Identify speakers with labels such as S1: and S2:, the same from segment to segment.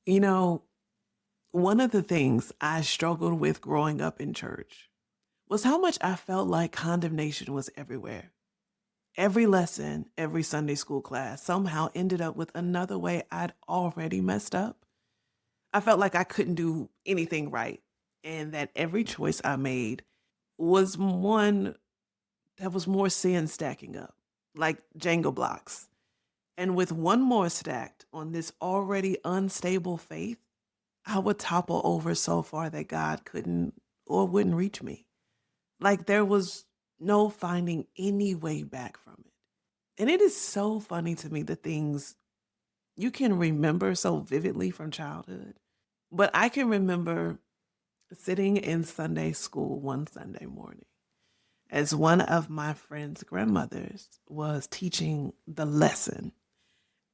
S1: You know, one of the things I struggled with growing up in church was how much I felt like condemnation was everywhere. Every lesson, every Sunday school class somehow ended up with another way I'd already messed up. I felt like I couldn't do anything right, and that every choice I made was one that was more sin stacking up, like Jenga blocks. And with one more stacked on this already unstable faith, I would topple over so far that God couldn't or wouldn't reach me. Like there was no finding any way back from it. And it is so funny to me the things you can remember so vividly from childhood. But I can remember sitting in Sunday school one Sunday morning as one of my friend's grandmothers was teaching the lesson.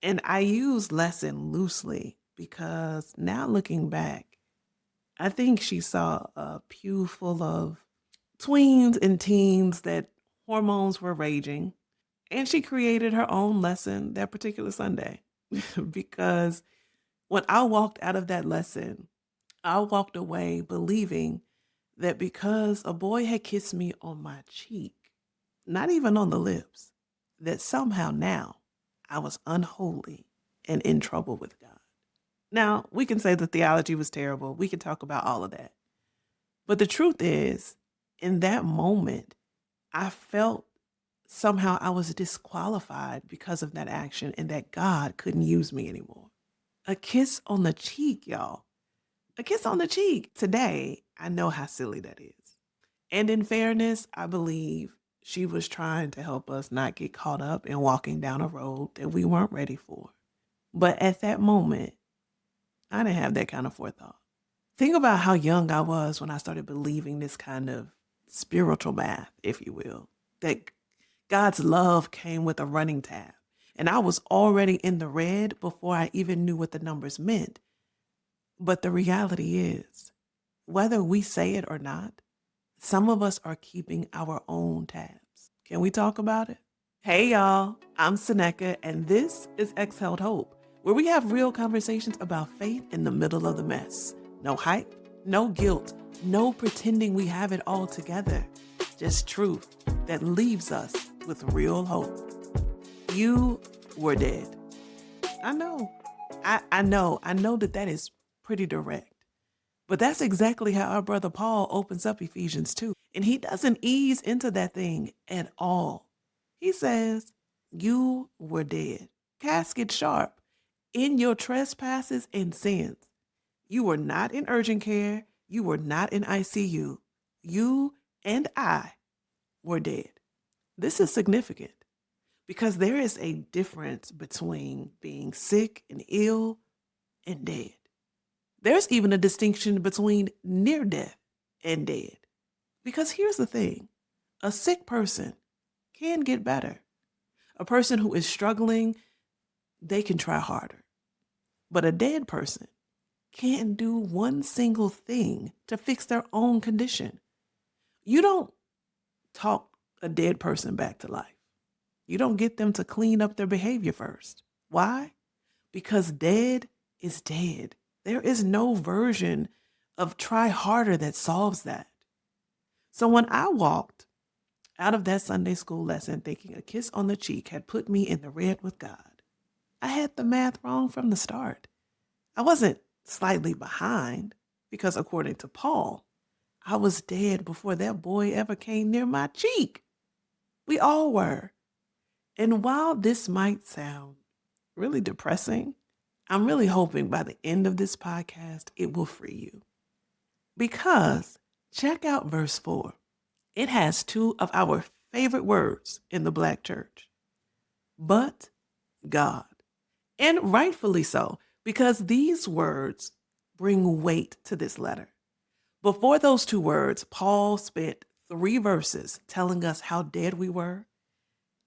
S1: And I use lesson loosely because now looking back, I think she saw a pew full of tweens and teens that hormones were raging. And she created her own lesson that particular Sunday. Because when I walked out of that lesson, I walked away believing that because a boy had kissed me on my cheek, not even on the lips, that somehow now I was unholy and in trouble with God. Now, we can say the theology was terrible. We can talk about all of that. But the truth is, in that moment, I felt somehow I was disqualified because of that action and that God couldn't use me anymore. A kiss on the cheek, y'all. A kiss on the cheek. Today, I know how silly that is. And in fairness, I believe she was trying to help us not get caught up in walking down a road that we weren't ready for. But at that moment, I didn't have that kind of forethought. Think about how young I was when I started believing this kind of spiritual math, if you will, that God's love came with a running tab. And I was already in the red before I even knew what the numbers meant. But the reality is, whether we say it or not, some of us are keeping our own tabs. Can we talk about it? Hey, y'all, I'm Senecca, and this is Exhaled Hope, where we have real conversations about faith in the middle of the mess. No hype, no guilt, no pretending we have it all together. Just truth that leaves us with real hope. You were dead. I know. I know that is pretty direct. But that's exactly how our brother Paul opens up Ephesians 2. And he doesn't ease into that thing at all. He says, you were dead, casket sharp, in your trespasses and sins. You were not in urgent care. You were not in ICU. You and I were dead. This is significant because there is a difference between being sick and ill and dead. There's even a distinction between near death and dead. Because here's the thing, a sick person can get better. A person who is struggling, they can try harder. But a dead person can't do one single thing to fix their own condition. You don't talk a dead person back to life. You don't get them to clean up their behavior first. Why? Because dead is dead. There is no version of try harder that solves that. So when I walked out of that Sunday school lesson thinking a kiss on the cheek had put me in the red with God, I had the math wrong from the start. I wasn't slightly behind because according to Paul, I was dead before that boy ever came near my cheek. We all were. And while this might sound really depressing, I'm really hoping by the end of this podcast, it will free you. Because check out verse 4. It has two of our favorite words in the Black church, but God. And rightfully so, because these words bring weight to this letter. Before those two words, Paul spent 3 verses telling us how dead we were.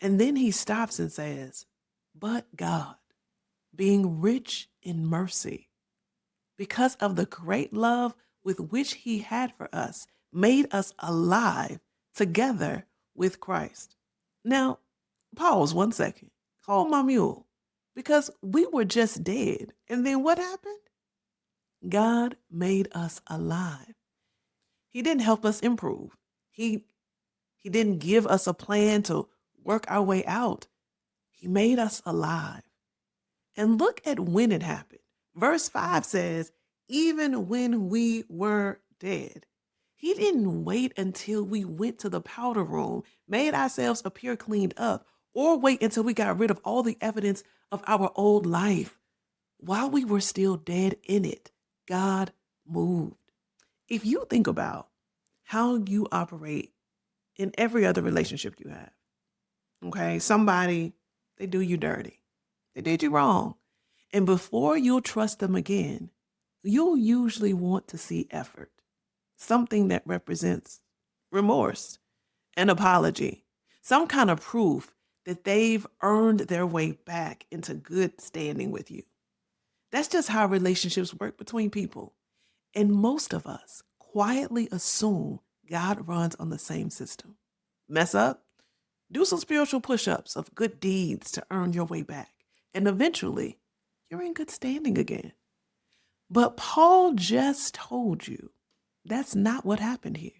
S1: And then he stops and says, but God, being rich in mercy, because of the great love with which he had for us, made us alive together with Christ. Now, pause 1 second. Hold my mule. Because we were just dead. And then what happened? God made us alive. He didn't help us improve. He didn't give us a plan to work our way out. He made us alive. And look at when it happened. Verse 5 says, even when we were dead. He didn't wait until we went to the powder room, made ourselves appear cleaned up, or wait until we got rid of all the evidence of our old life. While we were still dead in it, God moved. If you think about how you operate in every other relationship you have, okay, somebody, they do you dirty. They did you wrong. And before you'll trust them again, you'll usually want to see effort, something that represents remorse, an apology, some kind of proof that they've earned their way back into good standing with you. That's just how relationships work between people. And most of us quietly assume God runs on the same system. Mess up, do some spiritual push-ups of good deeds to earn your way back. And eventually, you're in good standing again. But Paul just told you that's not what happened here.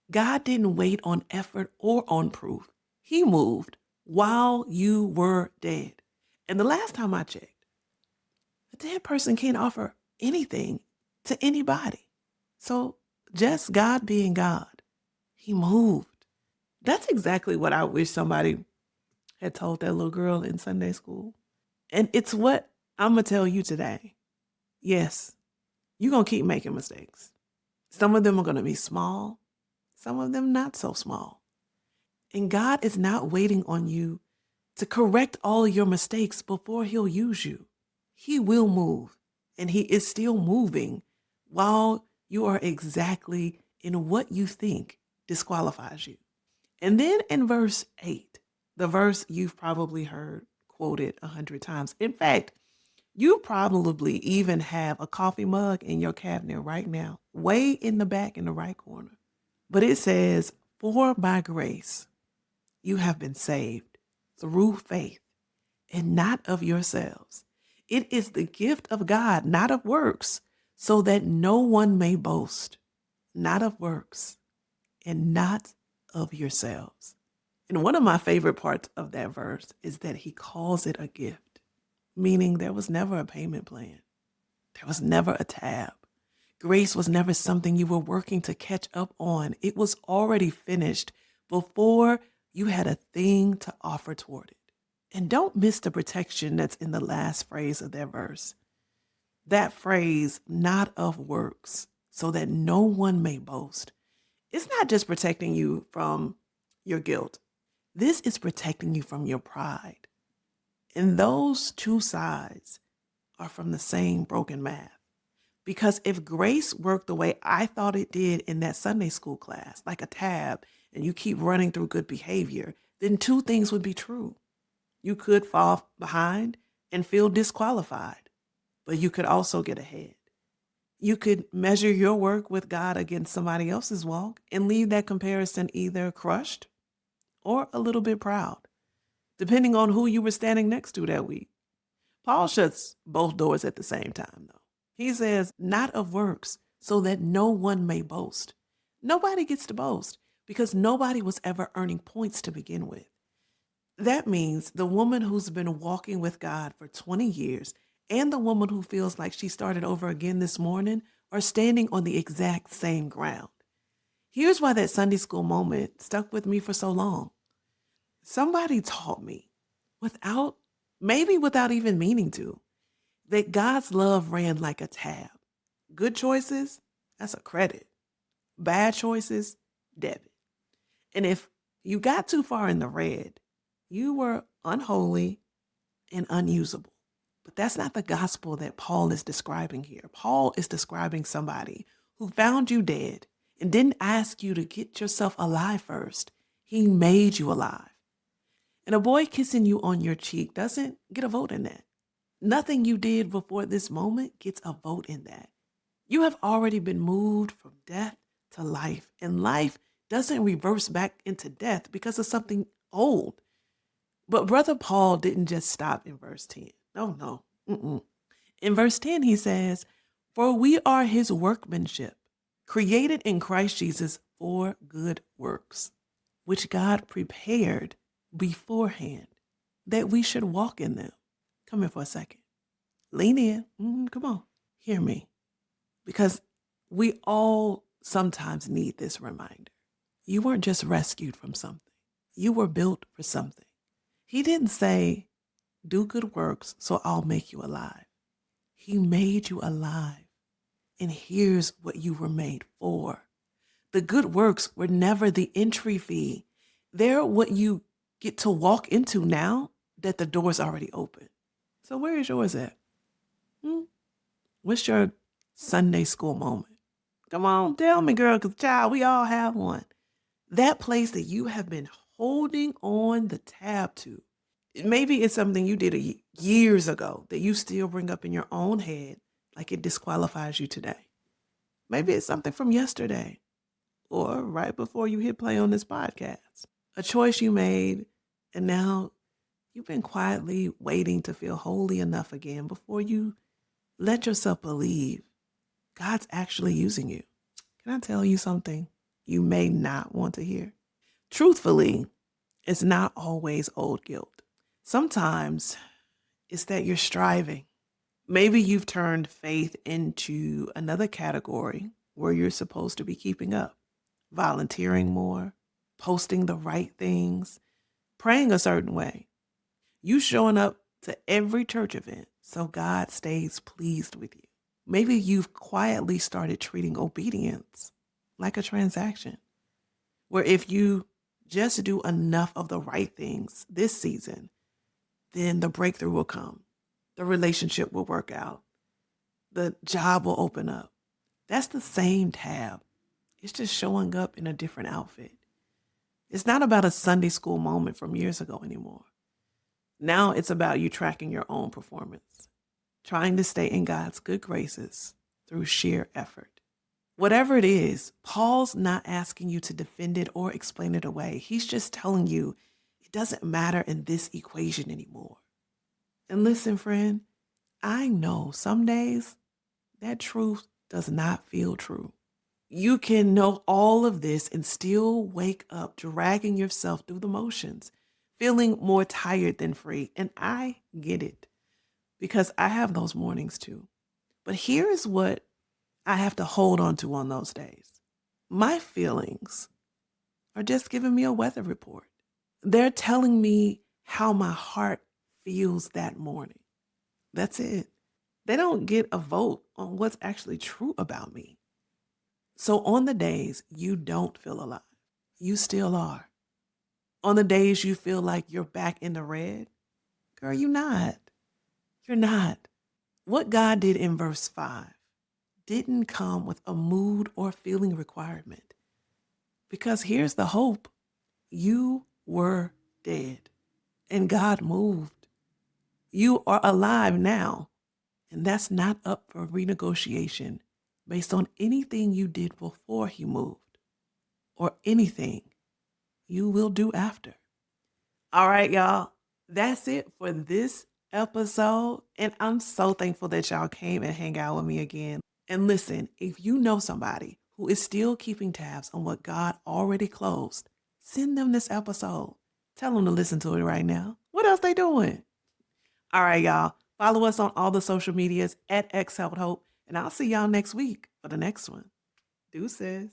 S1: God didn't wait on effort or on proof. He moved while you were dead. And the last time I checked, a dead person can't offer anything to anybody. So just God being God, he moved. That's exactly what I wish somebody had told that little girl in Sunday school. And it's what I'm going to tell you today. Yes, you're going to keep making mistakes. Some of them are going to be small, some of them not so small. And God is not waiting on you to correct all of your mistakes before he'll use you. He will move, and he is still moving while you are exactly in what you think disqualifies you. And then in verse 8, the verse you've probably heard quoted 100 times. In fact, you probably even have a coffee mug in your cabinet right now, way in the back in the right corner. But it says, for by grace you have been saved through faith, and not of yourselves. It is the gift of God, not of works, so that no one may boast. Not of works, and not of yourselves. And one of my favorite parts of that verse is that he calls it a gift, meaning there was never a payment plan. There was never a tab. Grace was never something you were working to catch up on. It was already finished before you had a thing to offer toward it. And don't miss the protection that's in the last phrase of that verse. That phrase, not of works, so that no one may boast. It's not just protecting you from your guilt. This is protecting you from your pride. And those two sides are from the same broken math. Because if grace worked the way I thought it did in that Sunday school class, like a tab, and you keep running through good behavior, then two things would be true. You could fall behind and feel disqualified, but you could also get ahead. You could measure your work with God against somebody else's walk and leave that comparison either crushed or a little bit proud, depending on who you were standing next to that week. Paul shuts both doors at the same time, though. He says, not of works, so that no one may boast. Nobody gets to boast because nobody was ever earning points to begin with. That means the woman who's been walking with God for 20 years and the woman who feels like she started over again this morning are standing on the exact same ground. Here's why that Sunday school moment stuck with me for so long. Somebody taught me, maybe without even meaning to, that God's love ran like a tab. Good choices, that's a credit. Bad choices, debit. And if you got too far in the red, you were unholy and unusable. But that's not the gospel that Paul is describing here. Paul is describing somebody who found you dead and didn't ask you to get yourself alive first. He made you alive. And a boy kissing you on your cheek doesn't get a vote in that. Nothing you did before this moment gets a vote in that. You have already been moved from death to life, and life doesn't reverse back into death because of something old. But Brother Paul didn't just stop in verse 10. No. In verse 10, he says, For we are his workmanship, created in Christ Jesus for good works, which God prepared beforehand that we should walk in them. Come here for a second. Lean in. Come on. Hear me. Because we all sometimes need this reminder. You weren't just rescued from something. You were built for something. He didn't say, do good works so I'll make you alive. He made you alive. And here's what you were made for. The good works were never the entry fee. They're what you get to walk into now that the door's already open. So where is yours at? What's your Sunday school moment? Come on, tell me, girl, because child, we all have one. That place that you have been holding on the tab to. Maybe it's something you did years ago that you still bring up in your own head like it disqualifies you today. Maybe it's something from yesterday or right before you hit play on this podcast. A choice you made, and now you've been quietly waiting to feel holy enough again before you let yourself believe God's actually using you. Can I tell you something you may not want to hear? Truthfully, it's not always old guilt. Sometimes it's that you're striving. Maybe you've turned faith into another category where you're supposed to be keeping up, volunteering more, posting the right things, praying a certain way. You showing up to every church event so God stays pleased with you. Maybe you've quietly started treating obedience like a transaction, where if you just do enough of the right things this season, then the breakthrough will come. The relationship will work out. The job will open up. That's the same tab. It's just showing up in a different outfit. It's not about a Sunday school moment from years ago anymore. Now it's about you tracking your own performance, trying to stay in God's good graces through sheer effort. Whatever it is, Paul's not asking you to defend it or explain it away. He's just telling you it doesn't matter in this equation anymore. And listen, friend, I know some days that truth does not feel true. You can know all of this and still wake up dragging yourself through the motions, feeling more tired than free. And I get it because I have those mornings too. But here's what I have to hold on to on those days. My feelings are just giving me a weather report. They're telling me how my heart feels that morning. That's it. They don't get a vote on what's actually true about me. So on the days you don't feel alive, you still are. On the days you feel like you're back in the red, girl, you're not. You're not. What God did in verse 5 didn't come with a mood or feeling requirement. Because here's the hope. You were dead and God moved. You are alive now. And that's not up for renegotiation based on anything you did before he moved or anything you will do after. All right, y'all. That's it for this episode. And I'm so thankful that y'all came and hang out with me again. And listen, if you know somebody who is still keeping tabs on what God already closed, send them this episode. Tell them to listen to it right now. What else they doing? All right, y'all. Follow us on all the social medias at X Help Hope. And I'll see y'all next week for the next one. Deuces.